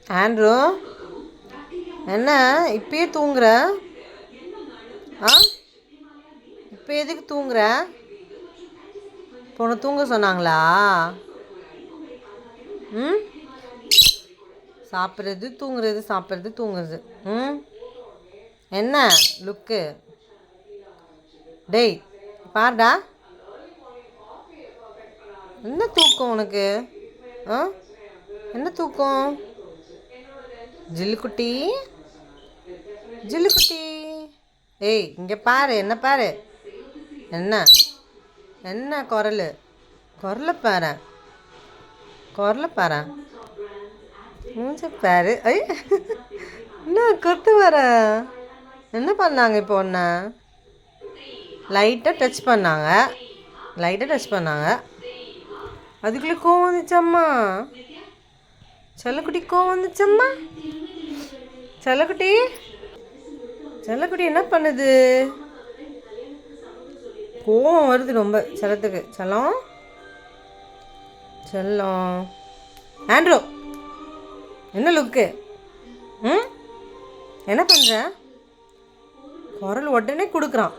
Andrew, என்ன இப்பயே தூங்குற? ஆ, இப்போ எதுக்கு தூங்குற? பொண்ணு தூங்க சொன்னாங்களா? ம், சாப்பிட்றது தூங்குறது, சாப்பிட்றது தூங்குறது. ம், என்ன லுக்கு? டேய் பாருடா, என்ன தூக்கம் உனக்கு? ஆ, என்ன தூக்கம்? ஜில்லுக்குட்டி, ஜில்லுக்குட்டி, ஏய் இங்கே பாரு, என்ன பாரு, என்ன என்ன குரல்? குரலை பாரு, குரலை பாரு, மூஞ்ச பாரு. ஐ, என்ன கொத்து வர? என்ன பண்ணாங்க இப்போ? ஒன்று லைட்டாக டச் பண்ணாங்க, லைட்டாக டச் பண்ணாங்க, அதுக்குள்ளே கோவம் வந்துச்சம்மா. செல்லக்குட்டி கோவம் வந்துச்சம்மா. செல்லக்குட்டி, செல்லக்குட்டி என்ன பண்ணுது? கோவம் வருது ரொம்ப செல்லத்துக்கு. செல்லம், செல்லம். ஆண்ட்ரூ, என்ன லுக்கு? ம், என்ன பண்ணுற? குரல் உடனே கொடுக்குறான்.